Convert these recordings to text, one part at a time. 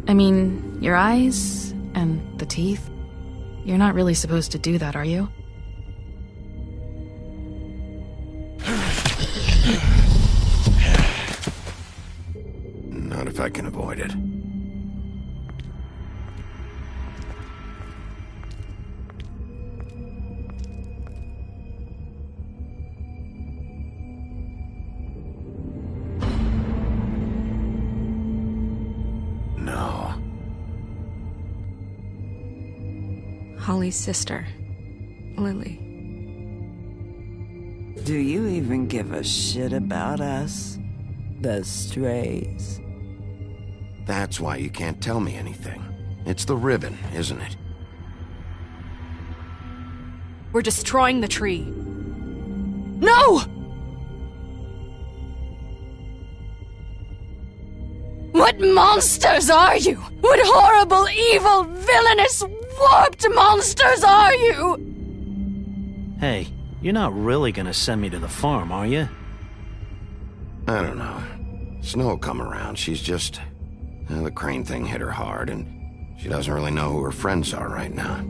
I mean, your eyes and the teeth. You're not really supposed to do that, are you? Not if I can avoid it. No. Holly's sister, Lily. Do you even give a shit about us? The strays? That's why you can't tell me anything. It's the ribbon, isn't it? We're destroying the tree. No! What monsters are you? What horrible, evil, villainous, warped monsters are you? Hey, you're not really gonna send me to the farm, are you? I don't know. Snow come around, she's just... the crane thing hit her hard, and she doesn't really know who her friends are right now.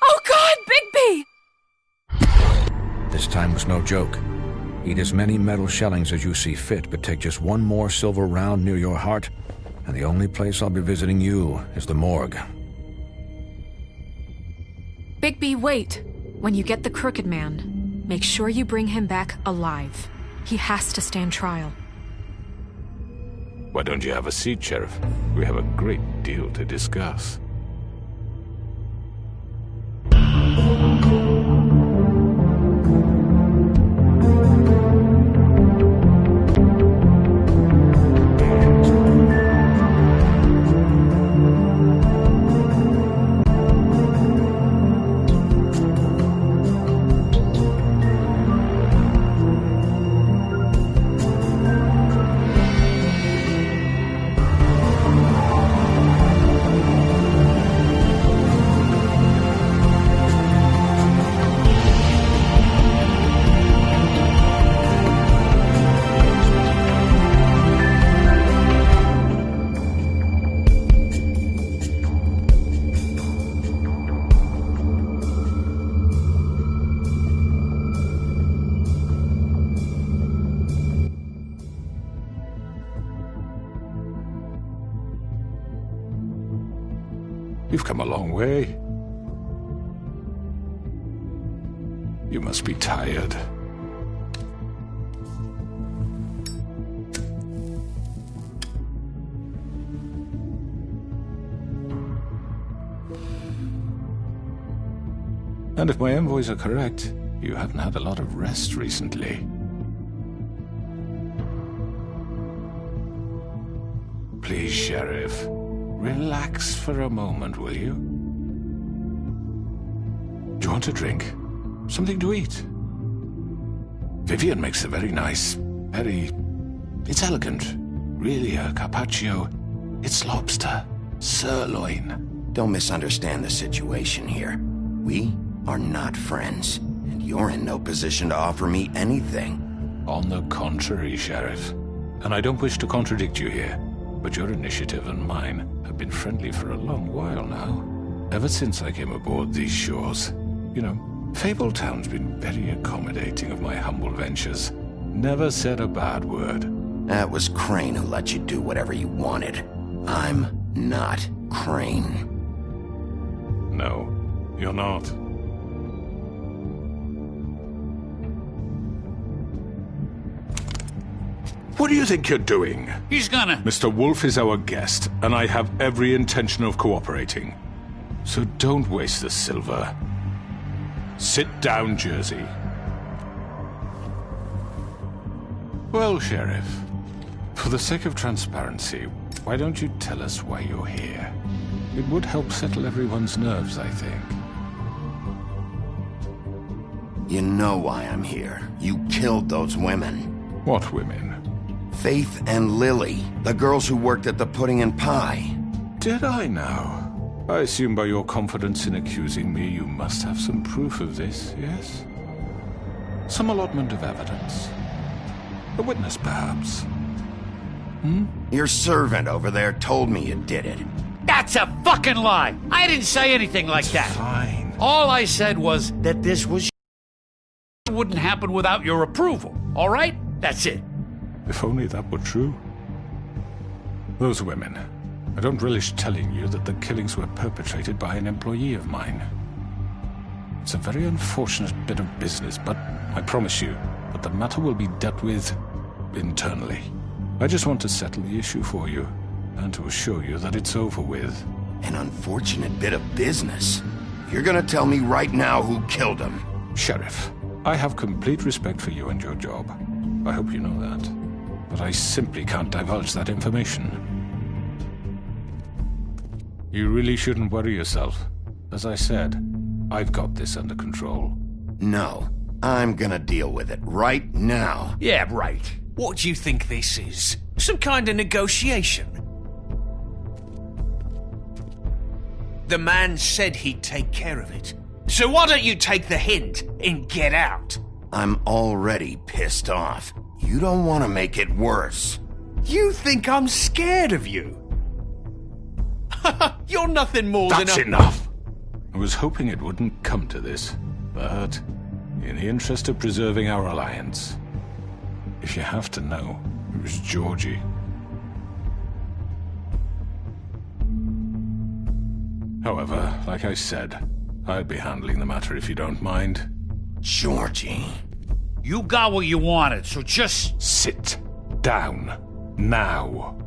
Oh God, Bigby! This time was no joke. Eat as many metal shellings as you see fit, but take just one more silver round near your heart, and the only place I'll be visiting you is the morgue. Bigby, wait. When you get the Crooked Man, make sure you bring him back alive. He has to stand trial. Why don't you have a seat, Sheriff? We have a great deal to discuss. You've come a long way. You must be tired. And if my envoys are correct, you haven't had a lot of rest recently. Please, Sheriff. Relax for a moment, will you? Do you want a drink? Something to eat? Vivian makes a very nice, it's elegant. Really, a carpaccio. It's lobster. Sirloin. Don't misunderstand the situation here. We are not friends, and you're in no position to offer me anything. On the contrary, Sheriff. And I don't wish to contradict you here, but your initiative and mine have been friendly for a long while now. Ever since I came aboard these shores. You know, Fabletown's been very accommodating of my humble ventures. Never said a bad word. That was Crane who let you do whatever you wanted. I'm not Crane. No, you're not. What What do you think you're doing? He's gonna... Mr. Wolf is our guest, and I have every intention of cooperating. So don't waste the silver. Sit down, Jersey. Well, Sheriff, for the sake of transparency, why don't you tell us why you're here? It would help settle everyone's nerves, I think. You know why I'm here. You killed those women. What women? Faith and Lily, the girls who worked at the Pudding and Pie. Did I now? I assume by your confidence in accusing me, you must have some proof of this, yes? Some allotment of evidence. A witness, perhaps. Your servant over there told me you did it. That's a fucking lie! I didn't say anything like that. Fine. All I said was that this was wouldn't happen without your approval, all right? That's it. If only that were true. Those women. I don't relish telling you that the killings were perpetrated by an employee of mine. It's a very unfortunate bit of business, but I promise you that the matter will be dealt with internally. I just want to settle the issue for you, and to assure you that it's over with. An unfortunate bit of business. You're gonna tell me right now who killed him. Sheriff, I have complete respect for you and your job. I hope you know that. But I simply can't divulge that information. You really shouldn't worry yourself. As I said, I've got this under control. No, I'm gonna deal with it right now. Yeah, right. What do you think this is? Some kind of negotiation? The man said he'd take care of it. So why don't you take the hint and get out? I'm already pissed off. You don't want to make it worse. You think I'm scared of you? You're nothing more than a... That's enough! I was hoping it wouldn't come to this, but in the interest of preserving our alliance, if you have to know, it was Georgie. However, like I said, I'll be handling the matter if you don't mind. Georgie. You got what you wanted, so just... Sit down. Now.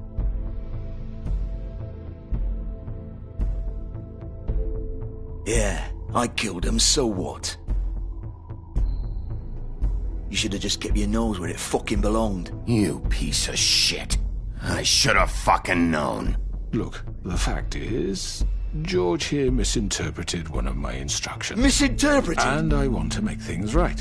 Yeah, I killed him, so what? You should have just kept your nose where it fucking belonged. You piece of shit. I should have fucking known. Look, the fact is, George here misinterpreted one of my instructions. Misinterpreted? And I want to make things right.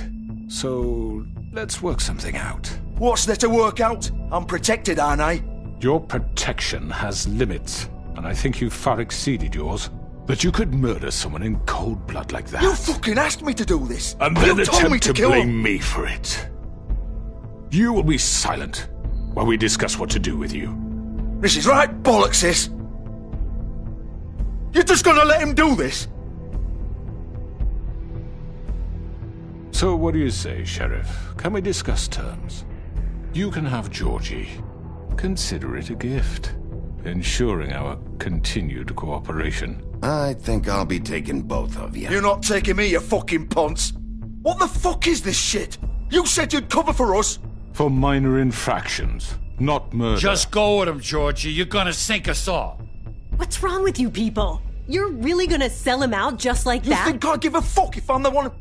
So, let's work something out. What's there to work out? I'm protected, aren't I? Your protection has limits, and I think you've far exceeded yours. That you could murder someone in cold blood like that. You fucking asked me to do this! And then you told me attempt to kill blame him. me for it. You will be silent while we discuss what to do with you. This is right bollocks, sis. You're just gonna let him do this? So what do you say, Sheriff? Can we discuss terms? You can have Georgie. Consider it a gift, ensuring our continued cooperation. I think I'll be taking both of you. You're not taking me, you fucking ponce. What the fuck is this shit? You said you'd cover for us. For minor infractions, not murder. Just go with him, Georgie. You're gonna sink us all. What's wrong with you people? You're really gonna sell him out just like that? You think I give a fuck if I'm the one...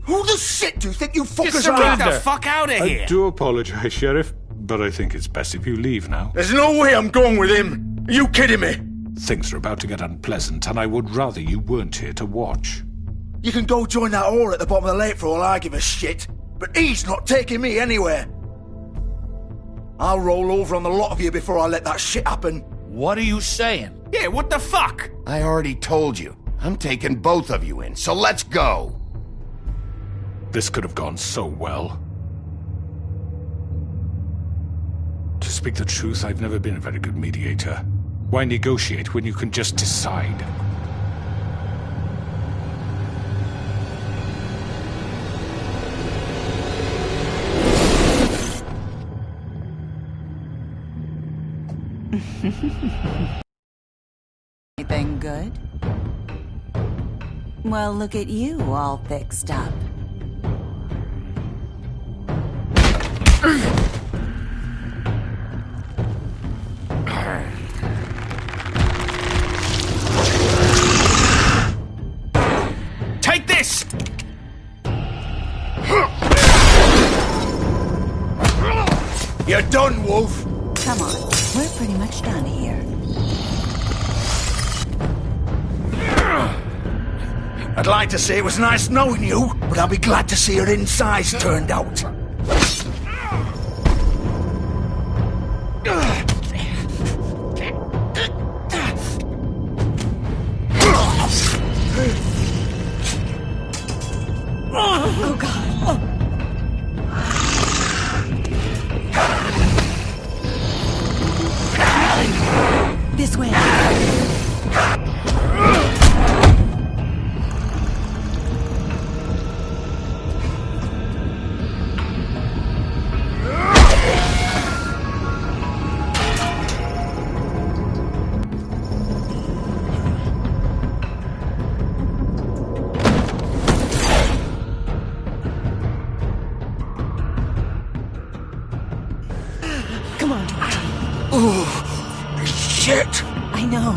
Who the shit do you think you fuckers are? Get the fuck out of here! I do apologize, Sheriff, but I think it's best if you leave now. There's no way I'm going with him. Are you kidding me? Things are about to get unpleasant, and I would rather you weren't here to watch. You can go join that whore at the bottom of the lake for all I give a shit, but he's not taking me anywhere. I'll roll over on the lot of you before I let that shit happen. What are you saying? Yeah, what the fuck? I already told you. I'm taking both of you in, so let's go. This could have gone so well. To speak the truth, I've never been a very good mediator. Why negotiate when you can just decide? Anything good? Well, look at you, all fixed up. You're done, Wolf. Come on, we're pretty much done here. I'd like to say it was nice knowing you, but I'll be glad to see your insides turned out. Oh, God. This way. Come on. Oh, shit. I know.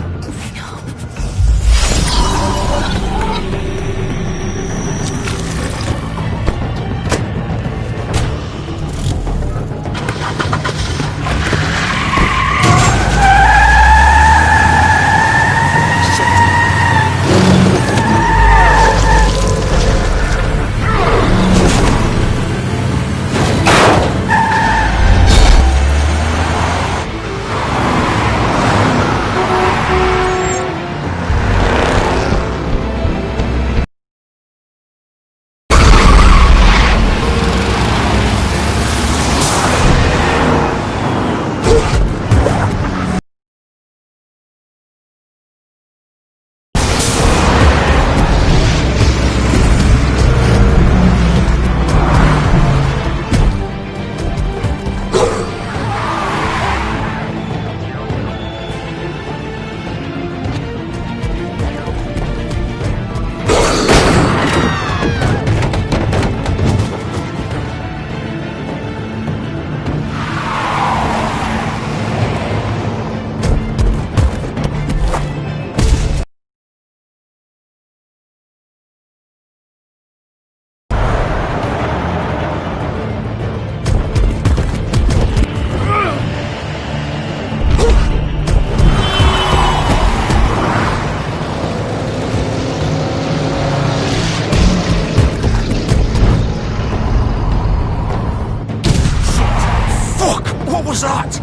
What was that?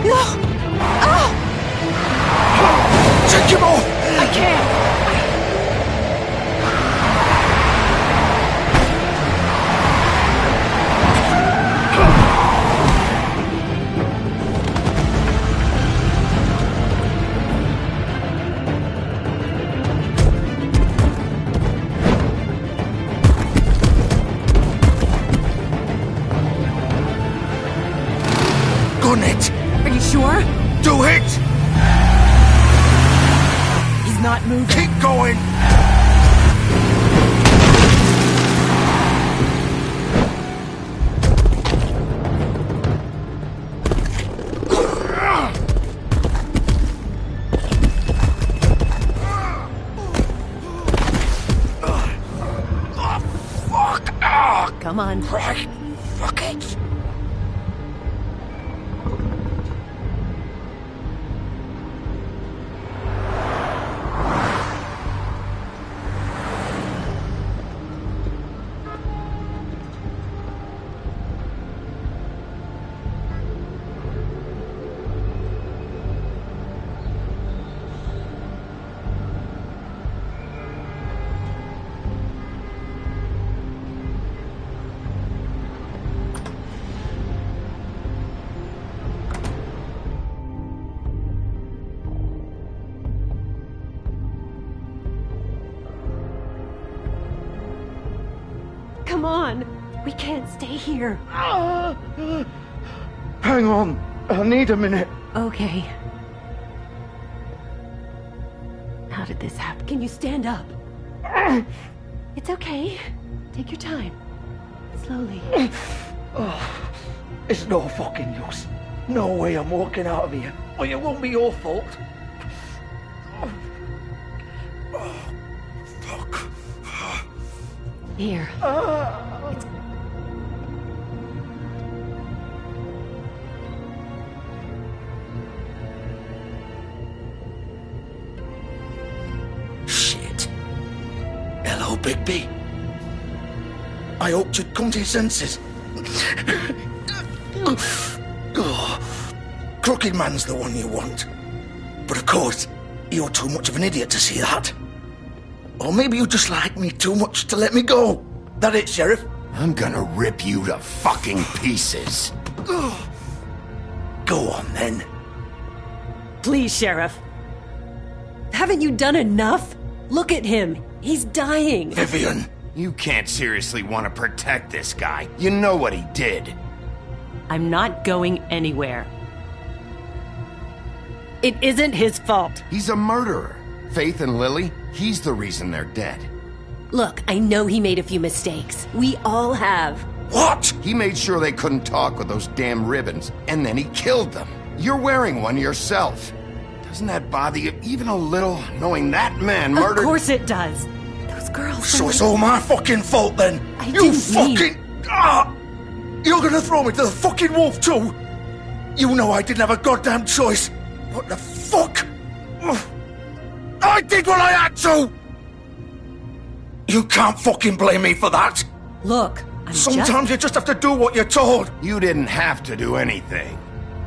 No! Oh! Take him off! I can't! Gun it! Are you sure? Do it! He's not moving. Keep going! Fuck! Come on. Right. Fuck it! Come on. We can't stay here. Hang on. I need a minute. Okay. How did this happen? Can you stand up? It's okay. Take your time. Slowly. It's no fucking use. No way I'm walking out of here. Or it won't be your fault. Oh, fuck. Here. Shit. Hello, Bigby. I hoped you'd come to your senses. Crooked Man's the one you want. But of course, you're too much of an idiot to see that. Or maybe you just like me too much to let me go. That it, Sheriff? I'm gonna rip you to fucking pieces. Go on, then. Please, Sheriff. Haven't you done enough? Look at him. He's dying. Vivian. You can't seriously want to protect this guy. You know what he did. I'm not going anywhere. It isn't his fault. He's a murderer. Faith and Lily, he's the reason they're dead. Look, I know he made a few mistakes. We all have. What? He made sure they couldn't talk with those damn ribbons, and then he killed them. You're wearing one yourself. Doesn't that bother you even a little, knowing that man murdered... Of course it does. Those girls... So it's all my fucking fault, then? You fucking... You're gonna throw me to the fucking wolf, too? You know I didn't have a goddamn choice. What the fuck? I did what I had to! You can't fucking blame me for that. Look, Sometimes you just have to do what you're told. You didn't have to do anything.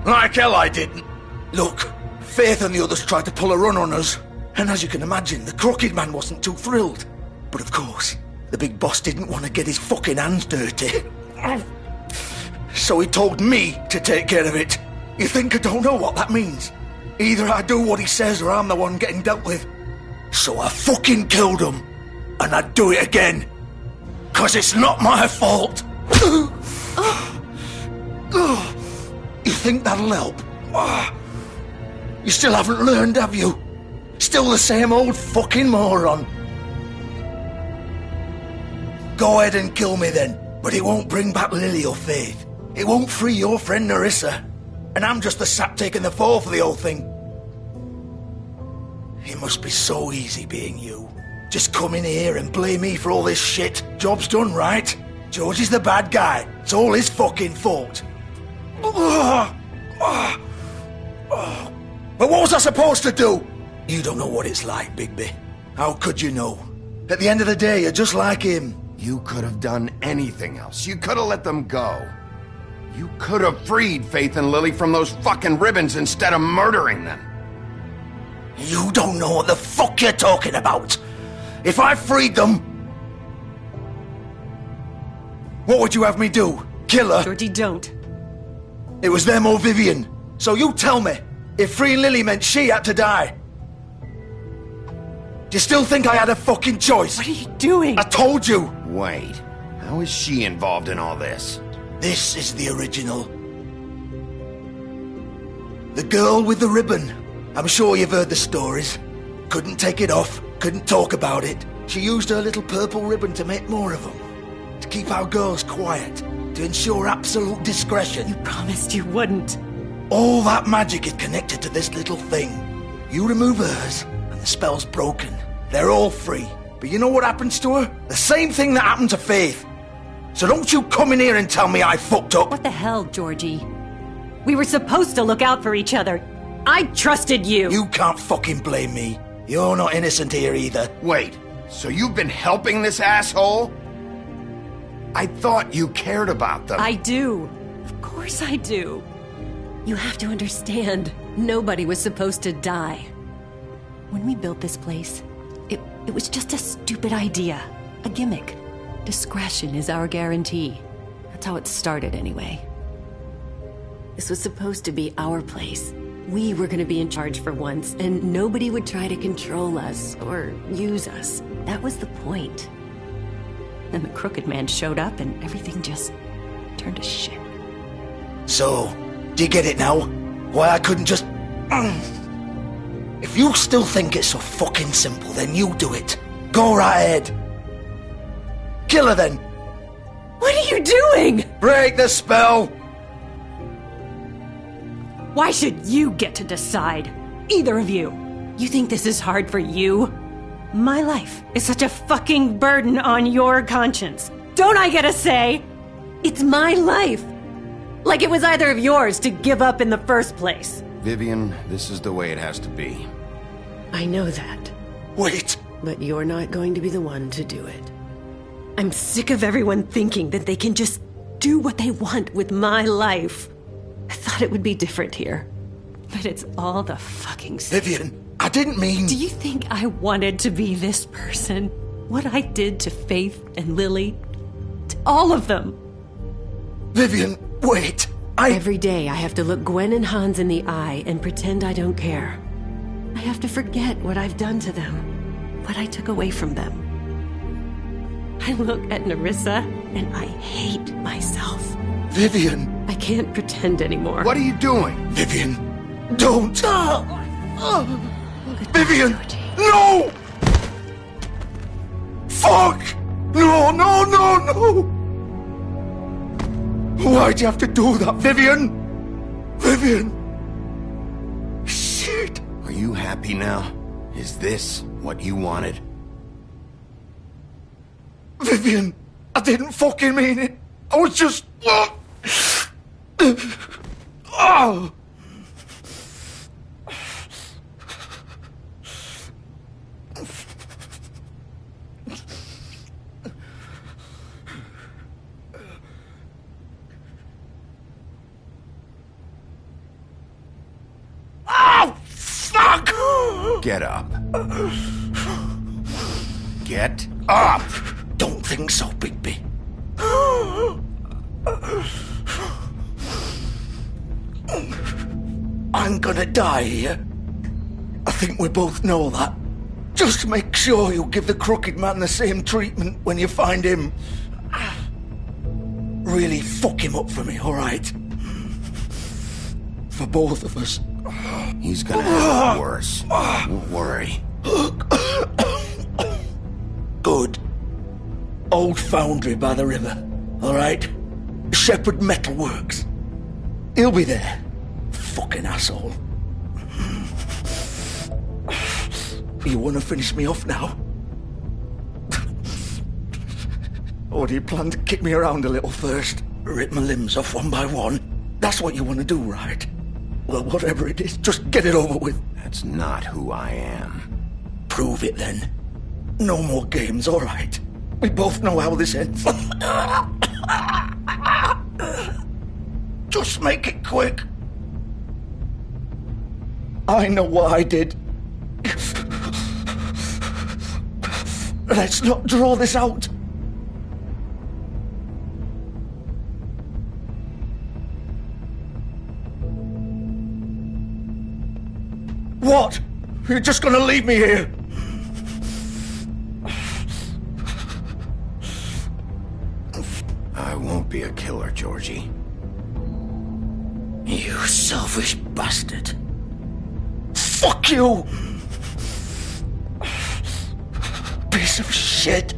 Like hell I didn't. Look, Faith and the others tried to pull a run on us. And as you can imagine, the Crooked Man wasn't too thrilled. But of course, the big boss didn't want to get his fucking hands dirty. So he told me to take care of it. You think I don't know what that means? Either I do what he says or I'm the one getting dealt with. So I fucking killed him. And I'd do it again. 'Cause it's not my fault. You think that'll help? You still haven't learned, have you? Still the same old fucking moron. Go ahead and kill me then, but it won't bring back Lily or Faith. It won't free your friend Nerissa. And I'm just the sap taking the fall for the whole thing. It must be so easy being you. Just come in here and blame me for all this shit. Job's done, right? George is the bad guy. It's all his fucking fault. But what was I supposed to do? You don't know what it's like, Bigby. How could you know? At the end of the day, you're just like him. You could have done anything else. You could have let them go. You could have freed Faith and Lily from those fucking ribbons instead of murdering them. You don't know what the fuck you're talking about. If I freed them... What would you have me do? Kill her? Georgie, don't. It was them or Vivian. So you tell me, if freeing Lily meant she had to die. Do you still think I had a fucking choice? What are you doing? I told you. Wait, how is she involved in all this? This is the original. The girl with the ribbon. I'm sure you've heard the stories. Couldn't take it off, couldn't talk about it. She used her little purple ribbon to make more of them. To keep our girls quiet. To ensure absolute discretion. You promised you wouldn't. All that magic is connected to this little thing. You remove hers, and the spell's broken. They're all free. But you know what happens to her? The same thing that happened to Faith. So don't you come in here and tell me I fucked up. What the hell, Georgie? We were supposed to look out for each other. I trusted you. You can't fucking blame me. You're not innocent here either. Wait, so you've been helping this asshole? I thought you cared about them. I do. Of course I do. You have to understand, nobody was supposed to die. When we built this place, it was just a stupid idea. A gimmick. Discretion is our guarantee. That's how it started anyway. This was supposed to be our place. We were gonna be in charge for once, and nobody would try to control us or use us. That was the point. Then the Crooked Man showed up and everything just turned to shit. So, do you get it now? Why I couldn't just... If you still think it's so fucking simple, then you do it. Go right ahead. Kill her then. What are you doing? Break the spell. Why should you get to decide? Either of you. You think this is hard for you? My life is such a fucking burden on your conscience. Don't I get a say? It's my life. Like it was either of yours to give up in the first place. Vivian, this is the way it has to be. I know that. Wait. But you're not going to be the one to do it. I'm sick of everyone thinking that they can just do what they want with my life. I thought it would be different here. But it's all the fucking same. Vivian, I didn't mean... Do you think I wanted to be this person? What I did to Faith and Lily? To all of them? Vivian, wait. Every day I have to look Gwen and Hans in the eye and pretend I don't care. I have to forget what I've done to them. What I took away from them. I look at Nerissa and I hate myself. Vivian. I can't pretend anymore. What are you doing? Vivian, don't. Vivian, no! Fuck! No, no, no, no! Why'd you have to do that, Vivian? Vivian! Shit! Are you happy now? Is this what you wanted? Vivian, I didn't fucking mean it. I was just... Oh! Oh, fuck! Get up. Get up! Don't think so, Bigby. I'm gonna die here. I think we both know that. Just make sure you give the Crooked Man the same treatment when you find him. Really fuck him up for me, alright? For both of us. He's gonna have it worse. Don't worry. Good. Old foundry by the river, alright? Shepherd Metal Works. He'll be there. Fucking asshole. You wanna finish me off now? Or do you plan to kick me around a little first? Rip my limbs off one by one? That's what you wanna do, right? Well, whatever it is, just get it over with. That's not who I am. Prove it then. No more games, alright? We both know how this ends. Just make it quick. I know what I did. Let's not draw this out. What? You're just gonna leave me here? I won't be a killer, Georgie. You selfish bastard. Fuck you! Piece of shit.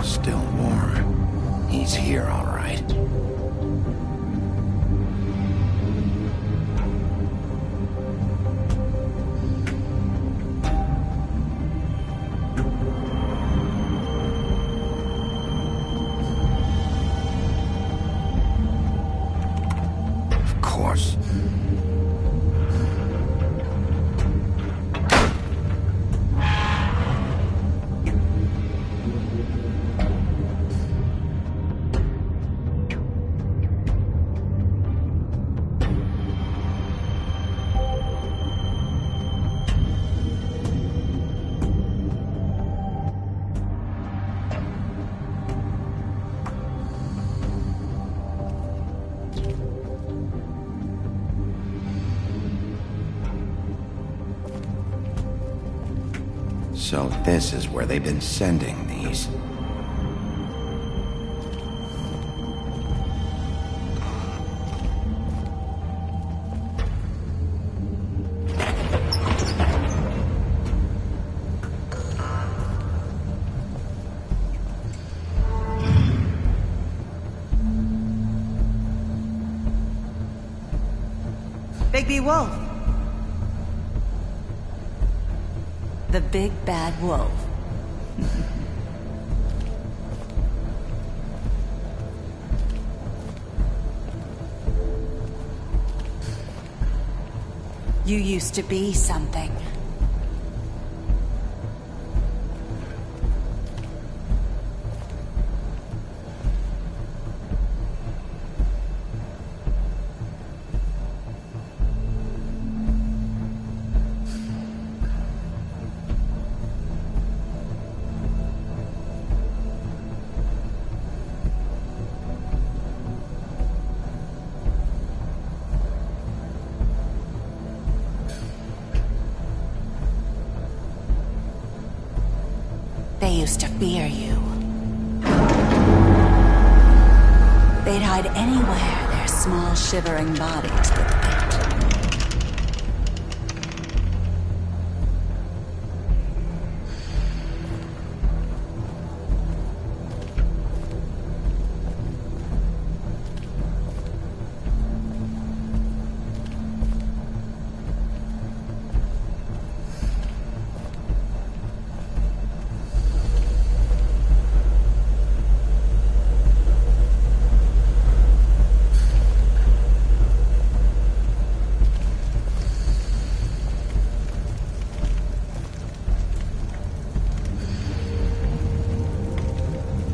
Still warm. He's here, all right. Of course. So this is where they've been sending these. Bigby Wolf. The big bad wolf. You used to be something. They used to fear you. They'd hide anywhere their small, shivering bodies would fit.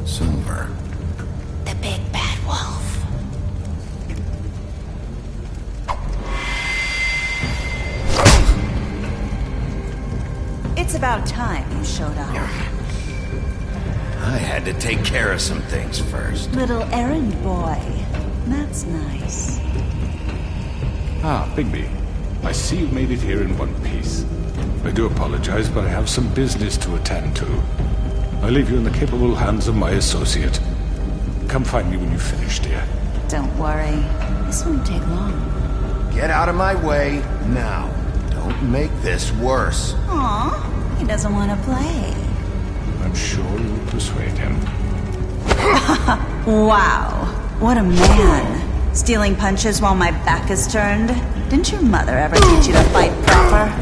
Silver. The big bad wolf. It's about time you showed up. I had to take care of some things first. Little errand boy. That's nice. Ah, Bigby. I see you made it here in one piece. I do apologize, but I have some business to attend to. I leave you in the capable hands of my associate. Come find me when you finish, dear. Don't worry. This won't take long. Get out of my way now. Don't make this worse. Aw, he doesn't want to play. I'm sure you'll persuade him. Wow, what a man. Stealing punches while my back is turned? Didn't your mother ever teach you to fight proper?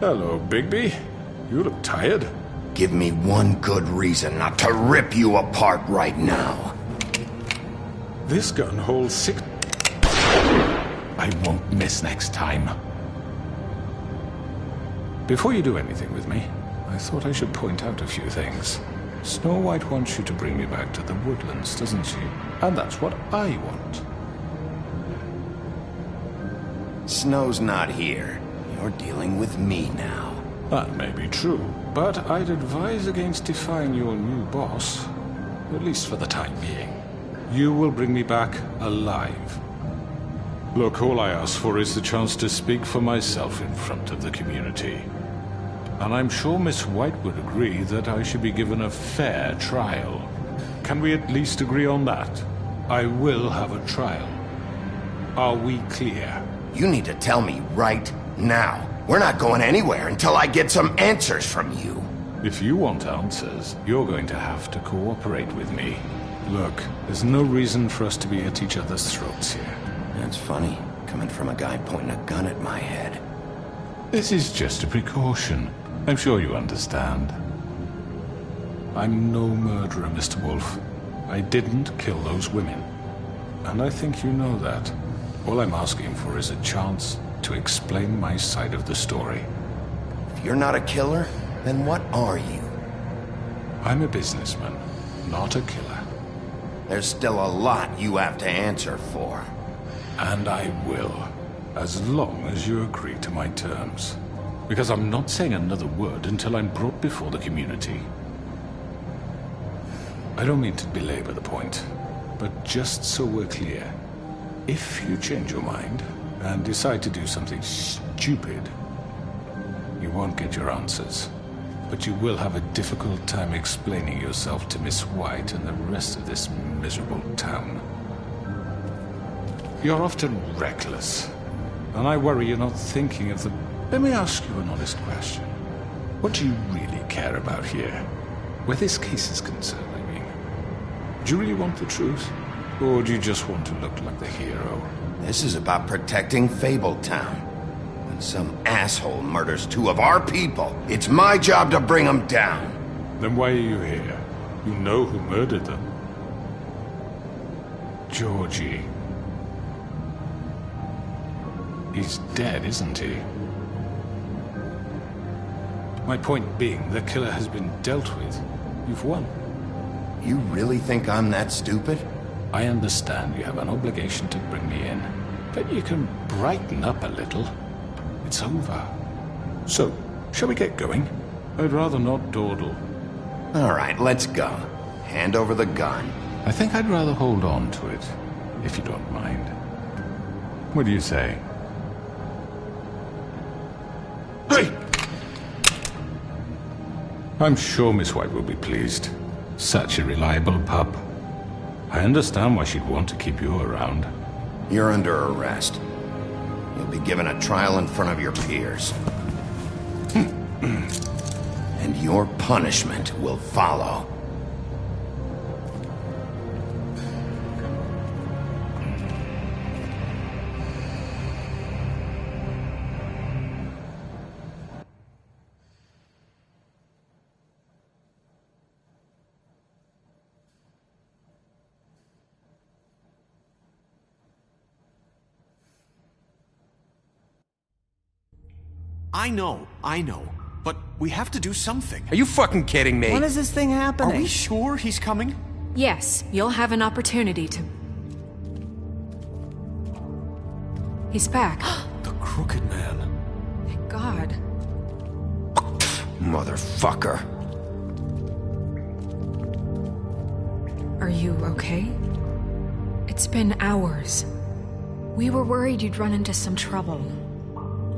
Hello, Bigby. You look tired. Give me one good reason not to rip you apart right now. This gun holds 6... I won't miss next time. Before you do anything with me, I thought I should point out a few things. Snow White wants you to bring me back to the woodlands, doesn't she? And that's what I want. Snow's not here. You're dealing with me now. That may be true, but I'd advise against defying your new boss, at least for the time being. You will bring me back alive. Look, all I ask for is the chance to speak for myself in front of the community. And I'm sure Miss White would agree that I should be given a fair trial. Can we at least agree on that? I will have a trial. Are we clear? You need to tell me right now. We're not going anywhere until I get some answers from you. If you want answers, you're going to have to cooperate with me. Look, there's no reason for us to be at each other's throats here. That's funny, coming from a guy pointing a gun at my head. This is just a precaution. I'm sure you understand. I'm no murderer, Mr. Wolf. I didn't kill those women. And I think you know that. All I'm asking for is a chance to explain my side of the story. If you're not a killer, then what are you? I'm a businessman, not a killer. There's still a lot you have to answer for. And I will, as long as you agree to my terms. Because I'm not saying another word until I'm brought before the community. I don't mean to belabor the point, but just so we're clear, if you change your mind and decide to do something stupid, you won't get your answers. But you will have a difficult time explaining yourself to Miss White and the rest of this miserable town. You're often reckless, and I worry you're not thinking of the... Let me ask you an honest question. What do you really care about here? Where this case is concerned, I mean. Do you really want the truth? Or do you just want to look like the hero? This is about protecting Fabletown. When some asshole murders two of our people, it's my job to bring them down. Then why are you here? You know who murdered them. Georgie. He's dead, isn't he? My point being, the killer has been dealt with. You've won. You really think I'm that stupid? I understand you have an obligation to bring me in, but you can brighten up a little. It's over. So, shall we get going? I'd rather not dawdle. All right, let's go. Hand over the gun. I think I'd rather hold on to it, if you don't mind. What do you say? Hey! I'm sure Miss White will be pleased. Such a reliable pup. I understand why she'd want to keep you around. You're under arrest. You'll be given a trial in front of your peers. And your punishment will follow. I know. But we have to do something. Are you fucking kidding me? When is this thing happening? Are we sure he's coming? Yes, you'll have an opportunity to... He's back. The Crooked Man. Thank God. Motherfucker. Are you okay? It's been hours. We were worried you'd run into some trouble.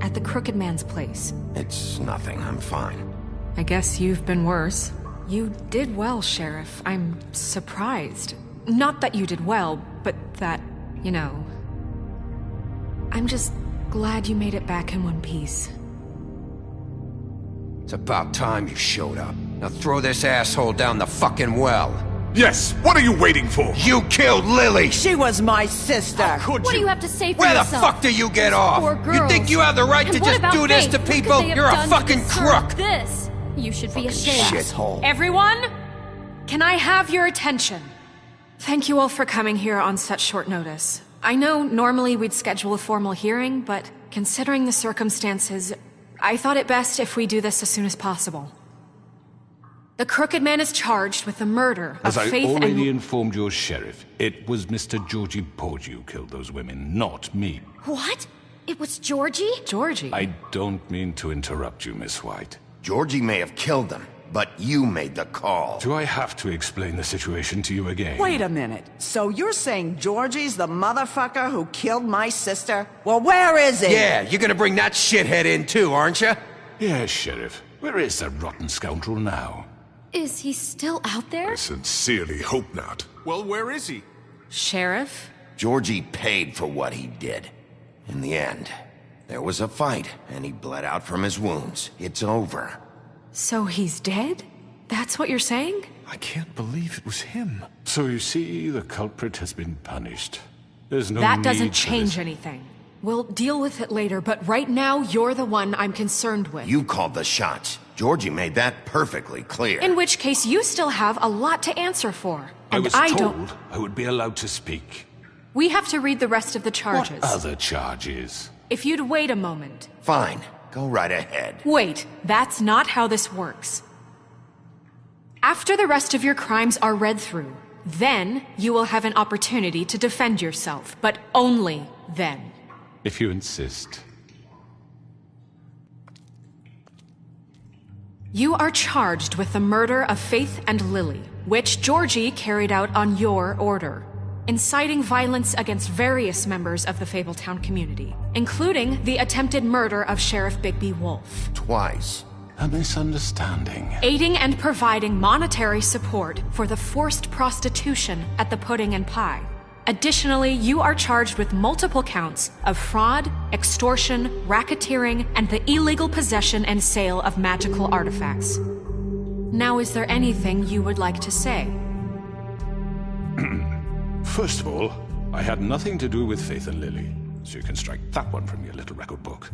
At the Crooked Man's place. It's nothing, I'm fine. I guess you've been worse. You did well, Sheriff. I'm surprised. Not that you did well, but that, you know... I'm just glad you made it back in one piece. It's about time you showed up. Now throw this asshole down the fucking well. Yes, what are you waiting for? You killed Lily! She was my sister! Could What you? do you have to say for Where yourself? the fuck do you get off? Poor You girls. think you have the right And to what just about do this Faith? to What could people? they have You're a done to fucking deserve crook! This. You should be ashamed. Shithole. Everyone, can I have your attention? Thank you all for coming here on such short notice. I know normally we'd schedule a formal hearing, but considering the circumstances, I thought it best if we do this as soon as possible. The Crooked Man is charged with the murder As of I Faith already and... informed your sheriff, it was Mr. Georgie Porgy who killed those women, not me. What? It was Georgie? Georgie? I don't mean to interrupt you, Miss White. Georgie may have killed them, but you made the call. Do I have to explain the situation to you again? Wait a minute. So you're saying Georgie's the motherfucker who killed my sister? Well, where is he? Yeah, you're gonna bring that shithead in too, aren't you? Yes, Sheriff. Where is that rotten scoundrel now? Is he still out there? I sincerely hope not. Well, where is he? Sheriff? Georgie paid for what he did. In the end, there was a fight, and he bled out from his wounds. It's over. So he's dead? That's what you're saying? I can't believe it was him. So you see, the culprit has been punished. There's no That need doesn't for change this. anything. We'll deal with it later, but right now, you're the one I'm concerned with. You called the shots. Georgie made that perfectly clear. In which case, you still have a lot to answer for. I And was don't... told I would be allowed to speak. We have to read the rest of the charges. What other charges? If you'd wait a moment. Fine. Go right ahead. Wait, that's not how this works. After the rest of your crimes are read through, then you will have an opportunity to defend yourself, but only then. If you insist. You are charged with the murder of Faith and Lily, which Georgie carried out on your order, inciting violence against various members of the Fabletown community, including the attempted murder of Sheriff Bigby Wolf. Twice. A misunderstanding. Aiding and providing monetary support for the forced prostitution at the Pudding and Pie. Additionally, you are charged with multiple counts of fraud, extortion, racketeering, and the illegal possession and sale of magical artifacts. Now, is there anything you would like to say? First of all, I had nothing to do with Faith and Lily, so you can strike that one from your little record book.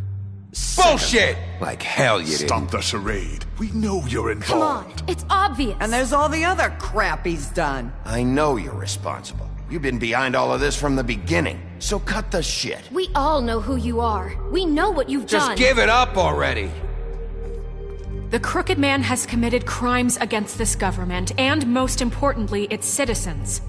Bullshit! Like hell you didn't. Stop the charade. We know you're involved. Come on, it's obvious. And there's all the other crap he's done. I know you're responsible. You've been behind all of this from the beginning, so cut the shit. We all know who you are. We know what you've Just done. give it up already. The Crooked Man has committed crimes against this government, and most importantly, its citizens.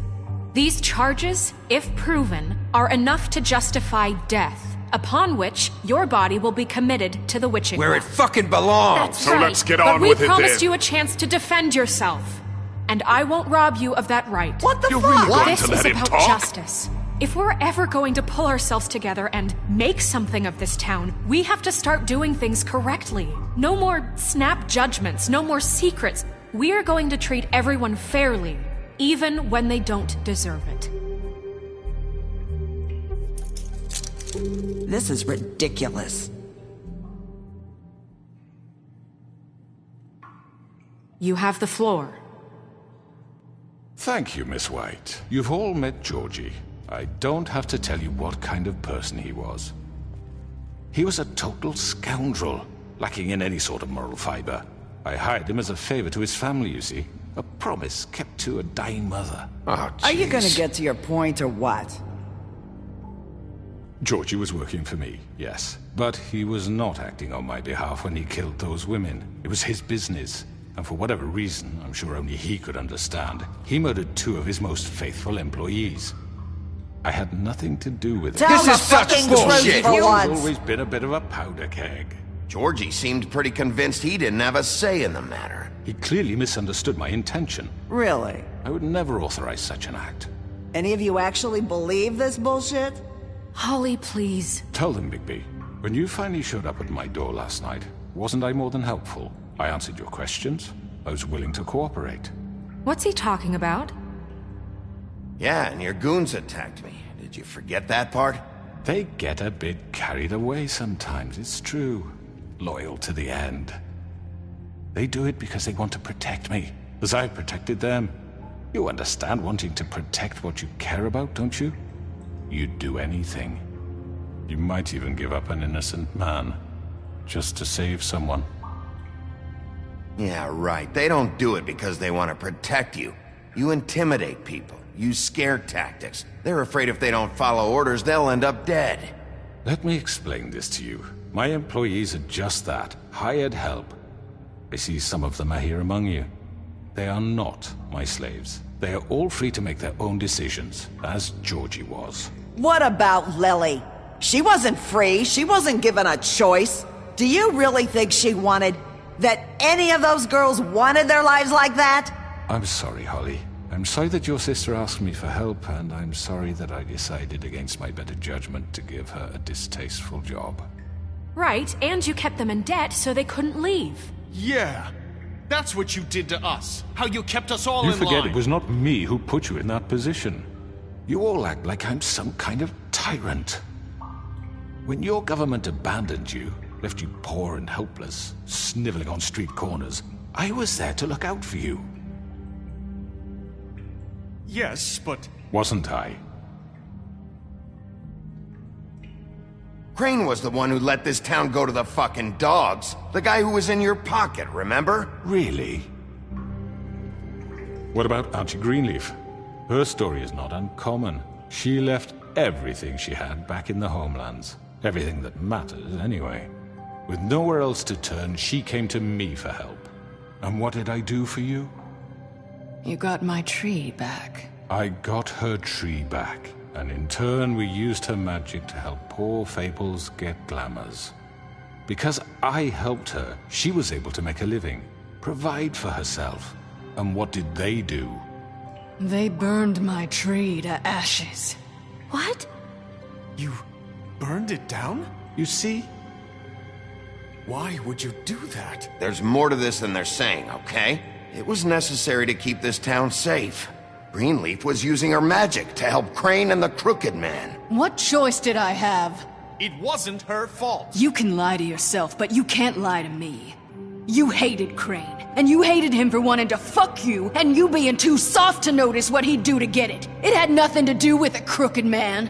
These charges, if proven, are enough to justify death, upon which your body will be committed to the witching Where well. it fucking belongs. That's So right. let's get But on we with it promised then. you a chance to defend yourself, and I won't rob you of that right. What the You're fuck? really going This to is let him about talk? justice. If we're ever going to pull ourselves together and make something of this town, we have to start doing things correctly. No more snap judgments, no more secrets. We are going to treat everyone fairly, even when they don't deserve it. This is ridiculous. You have the floor. Thank you, Miss White. You've all met Georgie. I don't have to tell you what kind of person he was. He was a total scoundrel, lacking in any sort of moral fiber. I hired him as a favor to his family, you see. A promise kept to a dying mother. Oh, Are you jeez. gonna get to your point or what? Georgie was working for me, yes. But he was not acting on my behalf when he killed those women. It was his business. And for whatever reason, I'm sure only he could understand, he murdered 2 of his most faithful employees. I had nothing to do with it. Tell This the is such fucking bullshit. truth for He's once. always been a bit of a powder keg. Georgie seemed pretty convinced he didn't have a say in the matter. He clearly misunderstood my intention. Really? I would never authorize such an act. Any of you actually believe this bullshit? Holly, please. Tell them, Bigby, when you finally showed up at my door last night, wasn't I more than helpful? I answered your questions. I was willing to cooperate. What's he talking about? Yeah, and your goons attacked me. Did you forget that part? They get a bit carried away sometimes, it's true. Loyal to the end. They do it because they want to protect me, as I've protected them. You understand wanting to protect what you care about, don't you? You'd do anything. You might even give up an innocent man, just to save someone. Yeah, right. They don't do it because they want to protect you. You intimidate people, use scare tactics. They're afraid if they don't follow orders, they'll end up dead. Let me explain this to you. My employees are just that, hired help. I see some of them are here among you. They are not my slaves. They are all free to make their own decisions, as Georgie was. What about Lily? She wasn't free. She wasn't given a choice. Do you really think she wanted... that any of those girls wanted their lives like that? I'm sorry, Holly. I'm sorry that your sister asked me for help, and I'm sorry that I decided against my better judgment to give her a distasteful job. Right, and you kept them in debt so they couldn't leave. Yeah. That's what you did to us. How you kept us all in line. You forget it was not me who put you in that position. You all act like I'm some kind of tyrant. When your government abandoned you, left you poor and helpless, sniveling on street corners, I was there to look out for you. Yes, but... Wasn't I? Crane was the one who let this town go to the fucking dogs. The guy who was in your pocket, remember? Really? What about Auntie Greenleaf? Her story is not uncommon. She left everything she had back in the homelands. Everything that mattered, anyway. With nowhere else to turn, she came to me for help. And what did I do for you? You got my tree back. I got her tree back. And in turn, we used her magic to help poor Fables get glamours. Because I helped her, she was able to make a living, provide for herself. And what did they do? They burned my tree to ashes. What? You burned it down? You see? Why would you do that? There's more to this than they're saying, okay? It was necessary to keep this town safe. Greenleaf was using her magic to help Crane and the Crooked Man. What choice did I have? It wasn't her fault. You can lie to yourself, but you can't lie to me. You hated Crane, and you hated him for wanting to fuck you, and you being too soft to notice what he'd do to get it. It had nothing to do with a Crooked Man.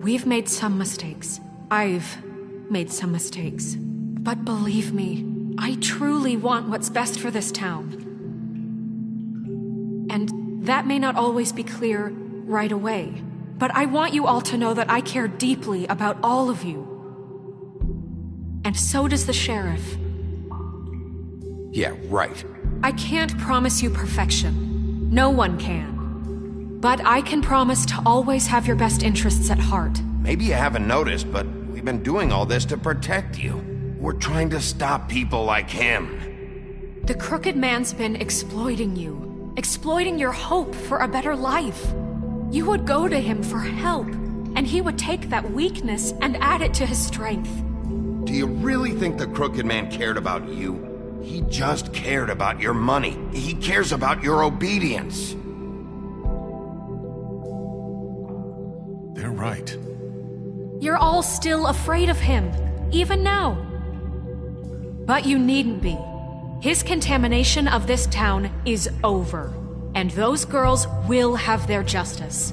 We've made some mistakes. I've made some mistakes. But believe me, I truly want what's best for this town. And that may not always be clear right away. But I want you all to know that I care deeply about all of you. And so does the sheriff. Yeah, right. I can't promise you perfection. No one can. But I can promise to always have your best interests at heart. Maybe you haven't noticed, but we've been doing all this to protect you. We're trying to stop people like him. The Crooked Man's been exploiting you. Exploiting your hope for a better life. You would go to him for help, and he would take that weakness and add it to his strength. Do you really think the Crooked Man cared about you? He just cared about your money. He cares about your obedience. They're right. You're all still afraid of him, even now. But you needn't be. His contamination of this town is over, and those girls will have their justice.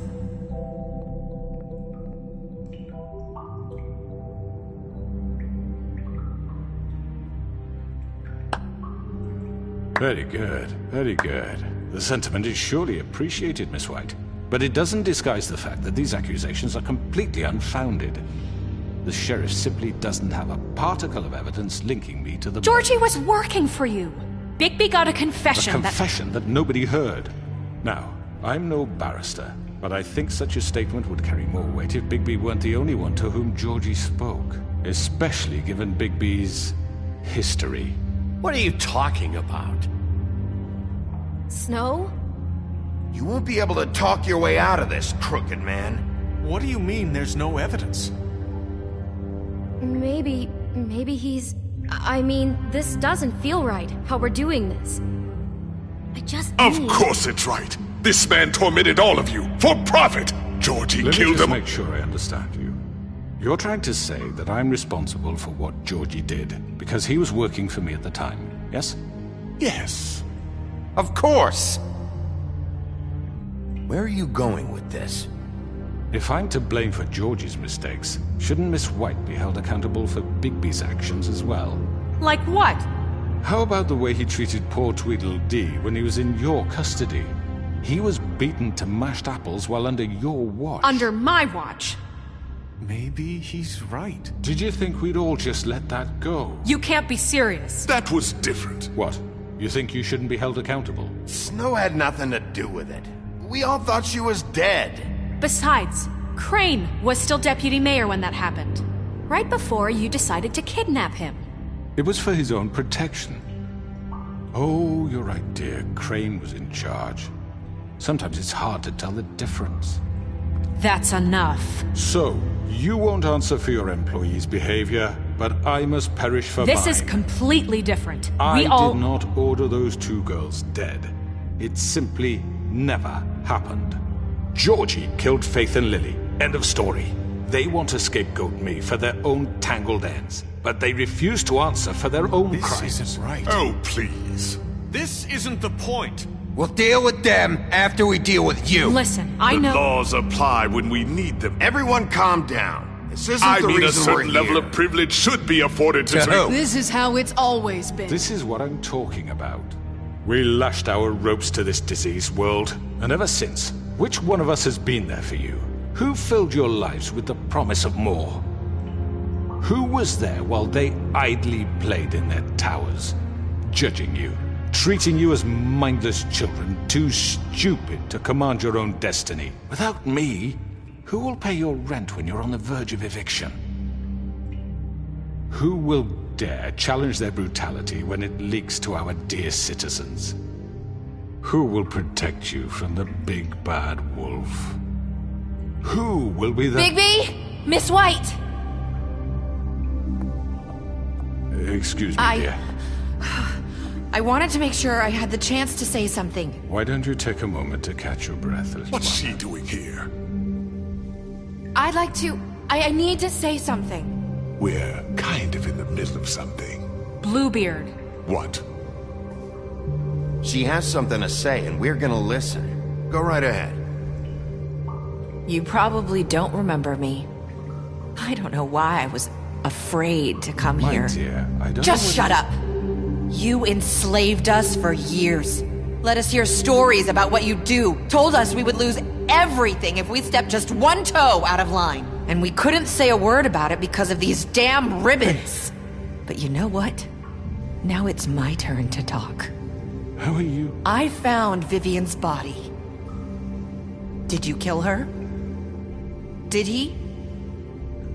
Very good, very good. The sentiment is surely appreciated, Miss White. But it doesn't disguise the fact that these accusations are completely unfounded. The sheriff simply doesn't have a particle of evidence linking me to the... Georgie was working for you. Bigby got a confession A confession that nobody heard. Now, I'm no barrister, but I think such a statement would carry more weight if Bigby weren't the only one to whom Georgie spoke. Especially given Bigby's history. What are you talking about? Snow? You won't be able to talk your way out of this, Crooked Man. What do you mean there's no evidence? Maybe he's... I mean, this doesn't feel right, how we're doing this. I just Of need... course it's right. This man tormented all of you for profit. Georgie Let killed me just them. make sure I understand you. You're trying to say that I'm responsible for what Georgie did because he was working for me at the time, yes? Yes. Of course! Where are you going with this? If I'm to blame for Georgie's mistakes, shouldn't Miss White be held accountable for Bigby's actions as well? Like what? How about the way he treated poor Tweedledee when he was in your custody? He was beaten to mashed apples while under your watch. Under my watch? Maybe he's right. Did you think we'd all just let that go? You can't be serious. That was different. What? You think you shouldn't be held accountable? Snow had nothing to do with it. We all thought she was dead. Besides, Crane was still deputy mayor when that happened. Right before you decided to kidnap him. It was for his own protection. Oh, you're right, dear. Crane was in charge. Sometimes it's hard to tell the difference. That's enough. So, you won't answer for your employees' behavior, but I must perish for mine. This is completely different. I did not order those two girls dead. It simply never happened. Georgie killed Faith and Lily. End of story. They want to scapegoat me for their own tangled ends, but they refuse to answer for their own crimes. This isn't right. Oh, please. This isn't the point. We'll deal with them after we deal with you. Listen, I know... The laws apply when we need them. Everyone calm down. This isn't I the mean, a reason we're certain level here. of privilege should be afforded to who? This is how it's always been. This is what I'm talking about. We lashed our ropes to this diseased world, and ever since, which one of us has been there for you? Who filled your lives with the promise of more? Who was there while they idly played in their towers, judging you, treating you as mindless children, too stupid to command your own destiny? Without me, who will pay your rent when you're on the verge of eviction? Who will dare challenge their brutality when it leaks to our dear citizens? Who will protect you from the big bad wolf? Who will be the... Bigby! Miss White! Excuse me, dear. I wanted to make sure I had the chance to say something. Why don't you take a moment to catch your breath, Elizabeth? What's she doing here? I'd like to... I need to say something. We're kind of in the middle of something. Bluebeard. What? She has something to say, and we're gonna listen. Go right ahead. You probably don't remember me. I don't know why I was afraid to come My here. dear, I don't Just know shut up! You enslaved us for years. Let us hear stories about what you do. Told us we would lose everything if we stepped just one toe out of line. And we couldn't say a word about it because of these damn ribbons. But you know what? Now it's my turn to talk. How are you? I found Vivian's body. Did you kill her? Did he?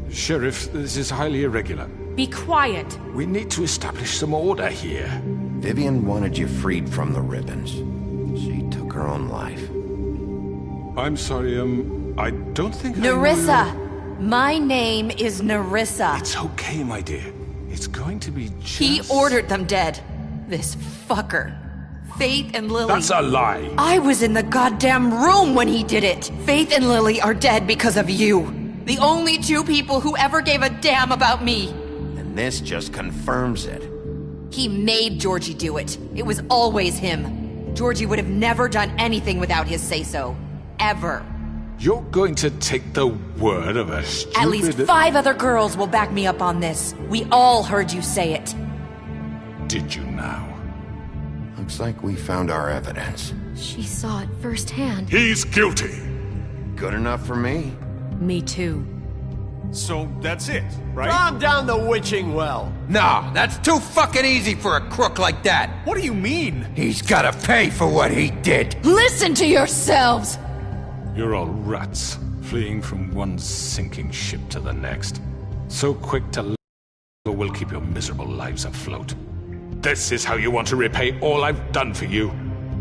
Sheriff, this is highly irregular. Be quiet. We need to establish some order here. Vivian wanted you freed from the ribbons. She took her own life. I'm sorry, I don't think Nerissa! My name is Nerissa. It's okay, my dear. It's going to be just... He ordered them dead. This fucker. Faith and Lily... That's a lie! I was in the goddamn room when he did it! Faith and Lily are dead because of you. The only two people who ever gave a damn about me. And this just confirms it. He made Georgie do it. It was always him. Georgie would have never done anything without his say-so. Ever. You're going to take the word of a stupid... At least 5 other girls will back me up on this. We all heard you say it. Did you now? Looks like we found our evidence. She saw it firsthand. He's guilty. Good enough for me. Me too. So that's it, right? Calm down the witching well. No, that's too fucking easy for a crook like that. What do you mean? He's gotta pay for what he did. Listen to yourselves! You're all rats, fleeing from one sinking ship to the next. So quick to will keep your miserable lives afloat. This is how you want to repay all I've done for you.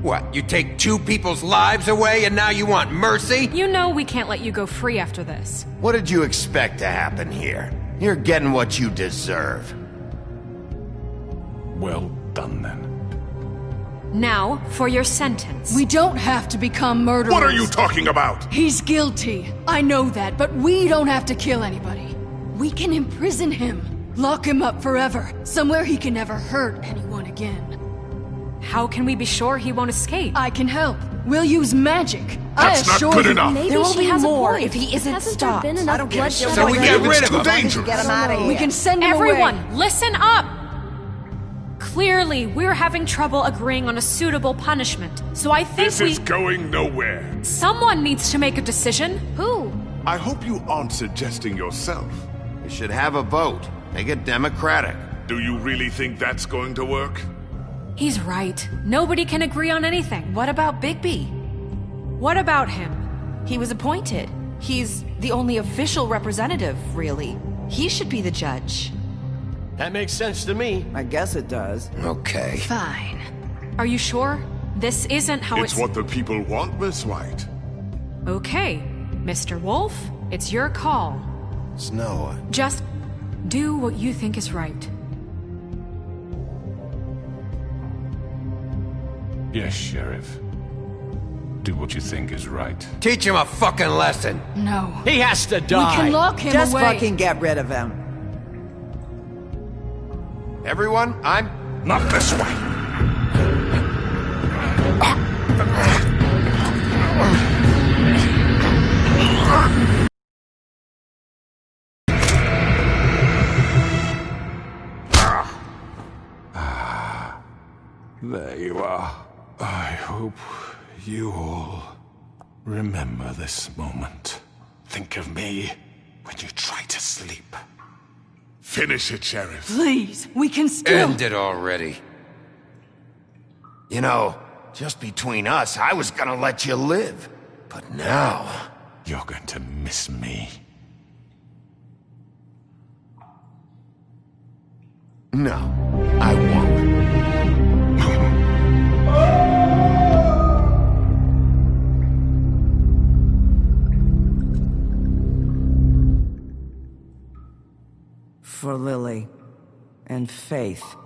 What, you take 2 people's lives away and now you want mercy? You know we can't let you go free after this. What did you expect to happen here? You're getting what you deserve. Well done, then. Now, for your sentence. We don't have to become murderers. What are you talking about? He's guilty. I know that, but we don't have to kill anybody. We can imprison him. Lock him up forever. Somewhere he can never hurt anyone again. how can we be sure he won't escape? I can help. We'll use magic. That's not good enough. Maybe There will she be has more a point. if he isn't Hasn't stopped. there been I enough don't give a bloodshed shit. So we get already? rid of It's too him. dangerous. Get him out of here. We can send him Everyone, away. listen up! Clearly, we're having trouble agreeing on a suitable punishment. So I think This is going nowhere. someone needs to make a decision. Who? I hope you aren't suggesting yourself. We should have a vote. Make it democratic. Do you really think that's going to work? He's right. Nobody can agree on anything. What about Bigby? What about him? He was appointed. He's the only official representative, really. He should be the judge. That makes sense to me. I guess it does. Okay. Fine. Are you sure? This isn't how It's what the people want, Miss White. Okay, Mr. Wolf, it's your call. Snow, Just do what you think is right. Yes, Sheriff. Do what you think is right. Teach him a fucking lesson. No. He has to die. We can lock him Just away. fucking get rid of him. everyone, I'm... Not this way. There you are. I hope you all remember this moment. Think of me when you try to sleep. Finish it, Sheriff. Please, we can still... End it already. You know, just between us, I was gonna let you live. But now... You're going to miss me. No, I won't. For Lily. And Faith.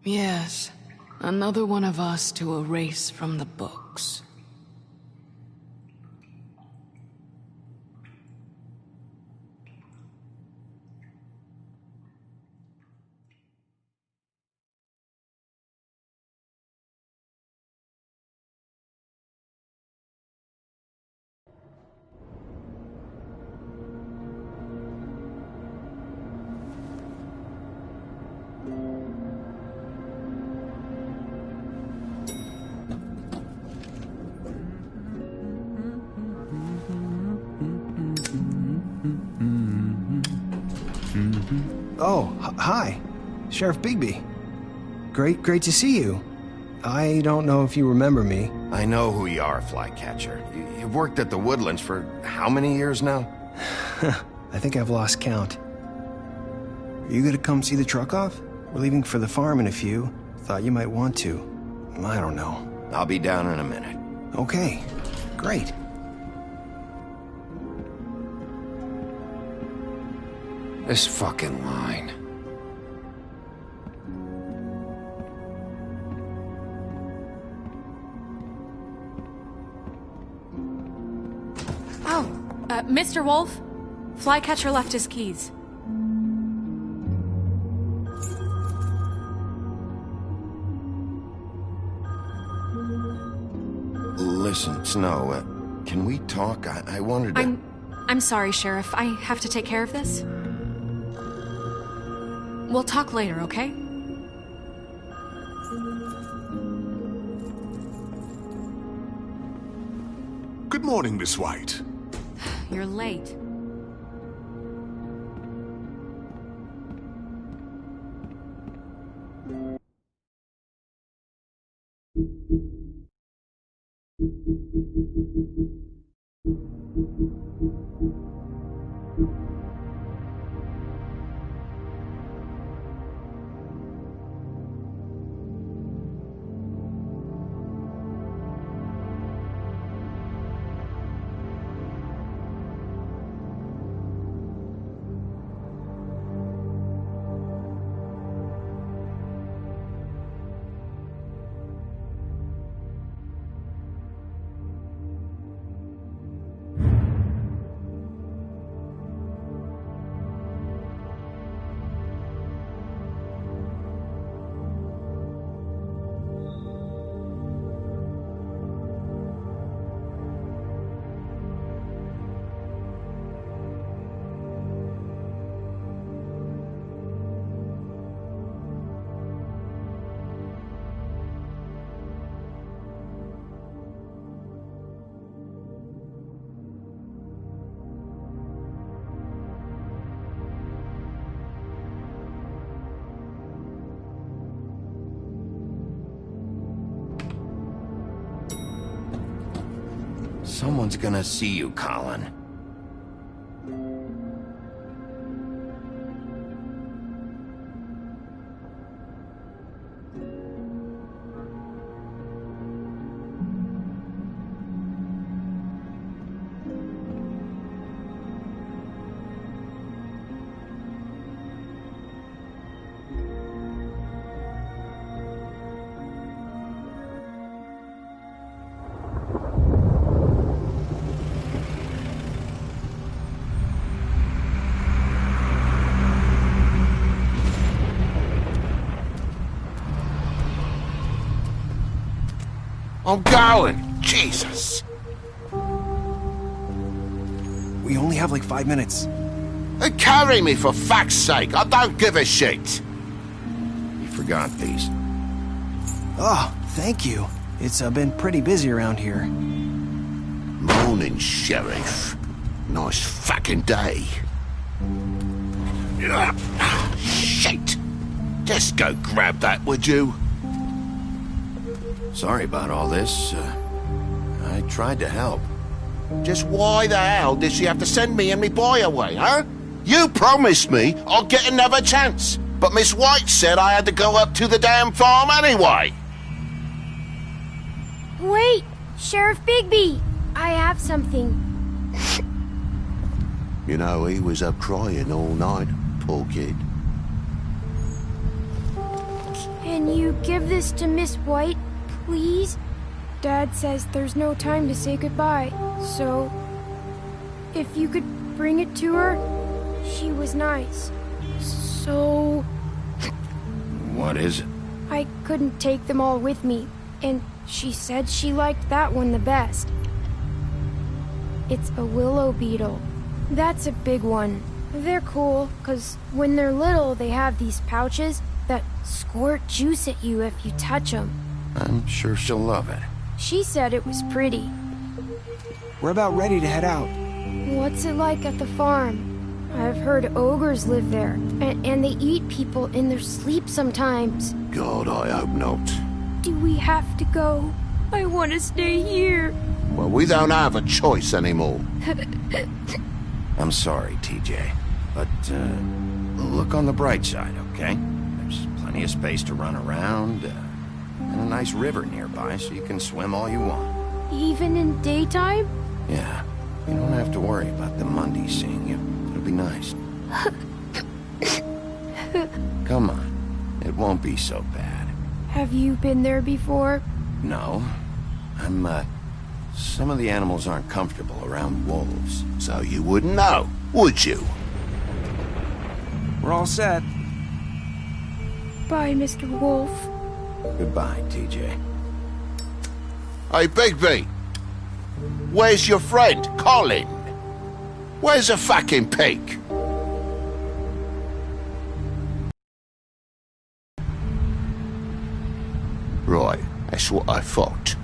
Yes. Another one of us to erase from the books. Oh, hi. Sheriff Bigby. Great to see you. I don't know if you remember me. I know who you are, Flycatcher. You've worked at the Woodlands for how many years now? I think I've lost count. Are you gonna come see the truck off? We're leaving for the farm in a few. Thought you might want to. I don't know. I'll be down in a minute. Okay, great. This fucking line. Oh, Mr. Wolf, Flycatcher left his keys. Listen, Snow, can we talk? I wanted to... I'm sorry, Sheriff. I have to take care of this. We'll talk later, okay? Good morning, Miss White. You're late. Someone's gonna see you, Colin. I'm going! Jesus! We only have like 5 minutes. Carry me for fuck's sake! I don't give a shit! You forgot these. Oh, thank you. It's been pretty busy around here. Morning, Sheriff. Nice fucking day. Shit! Just go grab that, would you? Sorry about all this. I tried to help. Just why the hell did she have to send me and me boy away, huh? You promised me I'd get another chance, but Miss White said I had to go up to the damn farm anyway. Wait! Sheriff Bigby! I have something. You know, he was up crying all night, poor kid. Can you give this to Miss White, please? Dad says there's no time to say goodbye, so if you could bring it to her, she was nice. So... What is it? I couldn't take them all with me, and she said she liked that one the best. It's a willow beetle. That's a big one. They're cool, 'cause when they're little, they have these pouches that squirt juice at you if you touch them. I'm sure she'll love it. She said it was pretty. We're about ready to head out. What's it like at the farm? I've heard ogres live there, and they eat people in their sleep sometimes. God, I hope not. Do we have to go? I want to stay here. Well, we don't have a choice anymore. I'm sorry, TJ, but look on the bright side, okay? There's plenty of space to run around, and a nice river nearby so you can swim all you want. Even in daytime? Yeah, you don't have to worry about the Mundies seeing you. It'll be nice. Come on, it won't be so bad. Have you been there before? No, some of the animals aren't comfortable around wolves. So you wouldn't know, would you? We're all set. Bye, Mr. Wolf. Goodbye, TJ. Hey, Bigby. Where's your friend, Colin? Where's the fucking pig? Right, that's what I thought.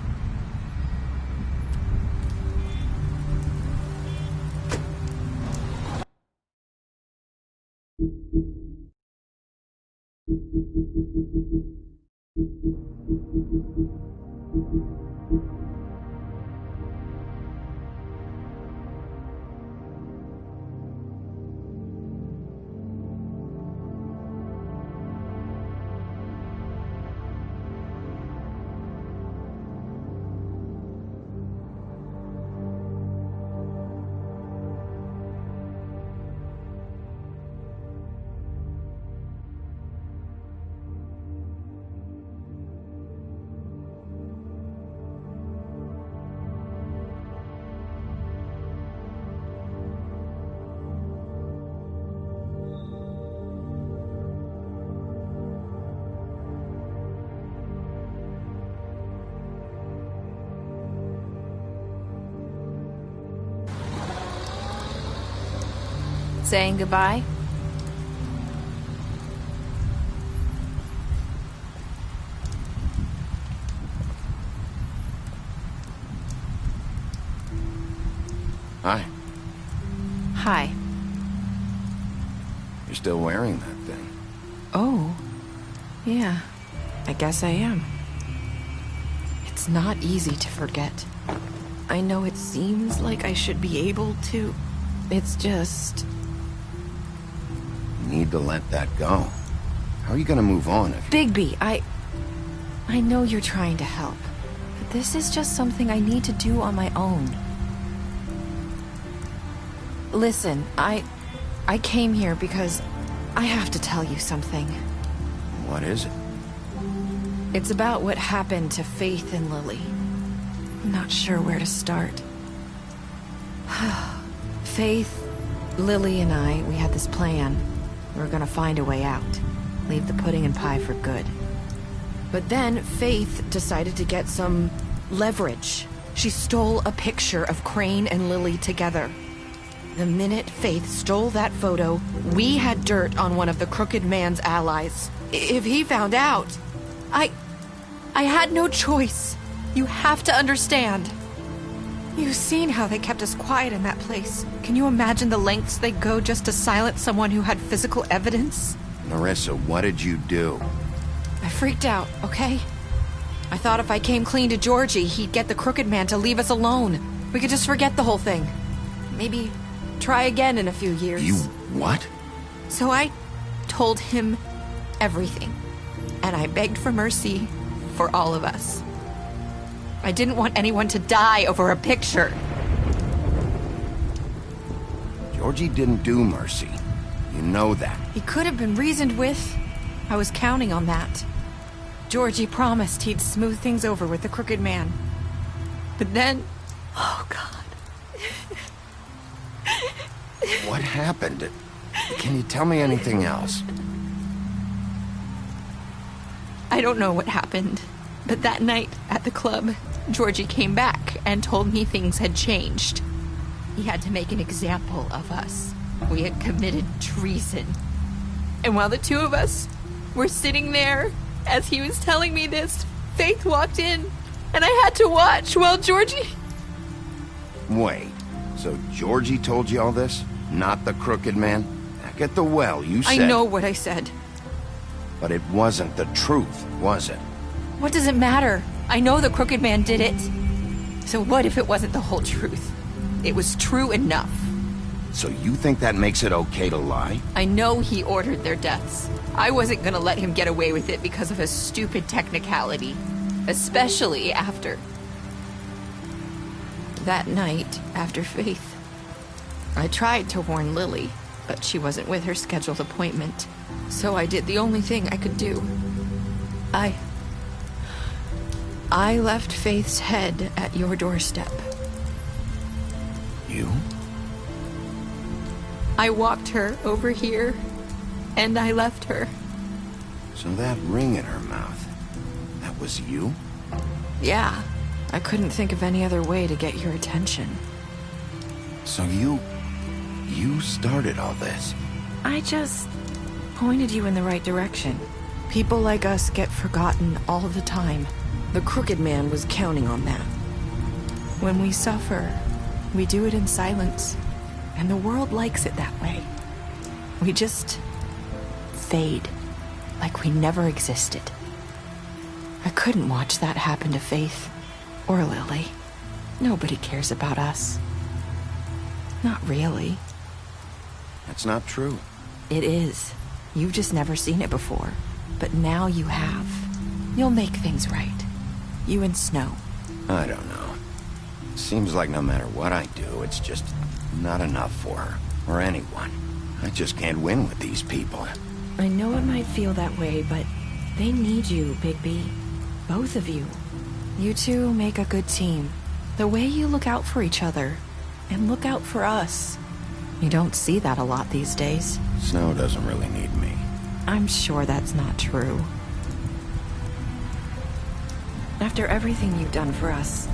Saying goodbye? Hi. Hi. You're still wearing that thing. Oh. Yeah. I guess I am. It's not easy to forget. I know it seems like I should be able to. It's just... You need to let that go. How are you gonna move on if... Bigby, I know you're trying to help, but this is just something I need to do on my own. Listen, I came here because I have to tell you something. What is it? It's about what happened to Faith and Lily. I'm not sure where to start. Faith, Lily, and I, we had this plan. We were gonna find a way out. Leave the pudding and pie for good. But then Faith decided to get some leverage. She stole a picture of Crane and Lily together. The minute Faith stole that photo, we had dirt on one of the Crooked Man's allies. If he found out, I had no choice. You have to understand. You've seen how they kept us quiet in that place. Can you imagine the lengths they'd go just to silence someone who had physical evidence? Narissa, what did you do? I freaked out, okay? I thought if I came clean to Georgie, he'd get the Crooked Man to leave us alone. We could just forget the whole thing. Maybe try again in a few years. You what? So I told him everything. And I begged for mercy for all of us. I didn't want anyone to die over a picture. Georgie didn't do mercy. You know that. He could have been reasoned with. I was counting on that. Georgie promised he'd smooth things over with the Crooked Man. But then... Oh, God. What happened? Can you tell me anything else? I don't know what happened. But that night at the club, Georgie came back and told me things had changed. He had to make an example of us. We had committed treason. And while the two of us were sitting there, as he was telling me this, Faith walked in, and I had to watch while Georgie... Wait, so Georgie told you all this? Not the Crooked Man? Back at the well, you said... I know what I said. But it wasn't the truth, was it? What does it matter? I know the Crooked Man did it. So what if it wasn't the whole truth? It was true enough. So you think that makes it okay to lie? I know he ordered their deaths. I wasn't gonna let him get away with it because of a stupid technicality. Especially after... that night, after Faith. I tried to warn Lily, but she wasn't with her scheduled appointment. So I did the only thing I could do. I left Faith's head at your doorstep. You? I walked her over here, and I left her. So that ring in her mouth, that was you? Yeah, I couldn't think of any other way to get your attention. So you started all this? I just pointed you in the right direction. People like us get forgotten all the time. The Crooked Man was counting on that. When we suffer, we do it in silence, and the world likes it that way. We just fade, like we never existed. I couldn't watch that happen to Faith, or Lily. Nobody cares about us. Not really. That's not true. It is. You've just never seen it before. But now you have. You'll make things right. You and Snow. I don't know. Seems like no matter what I do, it's just not enough for her, or anyone. I just can't win with these people. I know it might feel that way, but they need you, Bigby. Both of you. You two make a good team. The way you look out for each other, and look out for us. You don't see that a lot these days. Snow doesn't really need me. I'm sure that's not true. After everything you've done for us,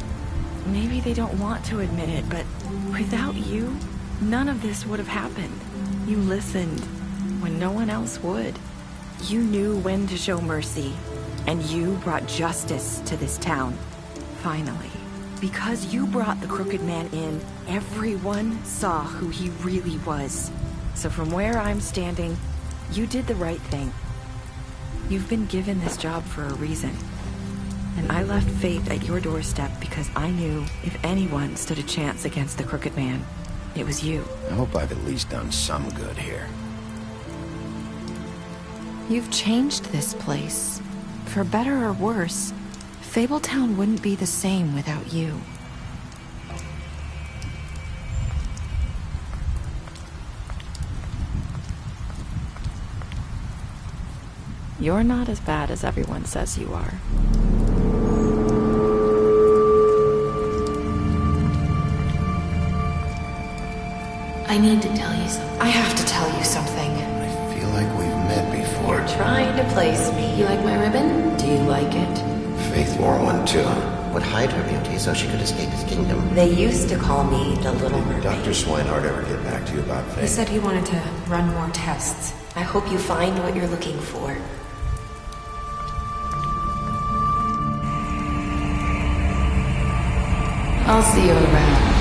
maybe they don't want to admit it, but without you, none of this would have happened. You listened when no one else would. You knew when to show mercy, and you brought justice to this town. Finally. Because you brought the Crooked Man in, everyone saw who he really was. So from where I'm standing, you did the right thing. You've been given this job for a reason. And I left Fate at your doorstep because I knew if anyone stood a chance against the Crooked Man, it was you. I hope I've at least done some good here. You've changed this place. For better or worse, Fabletown wouldn't be the same without you. You're not as bad as everyone says you are. I need to tell you something. I have to tell you something. I feel like we've met before. You're trying to place me. You like my ribbon? Do you like it? Faith wore one too. Would hide her beauty so she could escape his kingdom. They used to call me the Little Did Mermaid. Dr. Swinehart ever get back to you about Faith? He said he wanted to run more tests. I hope you find what you're looking for. I'll see you around.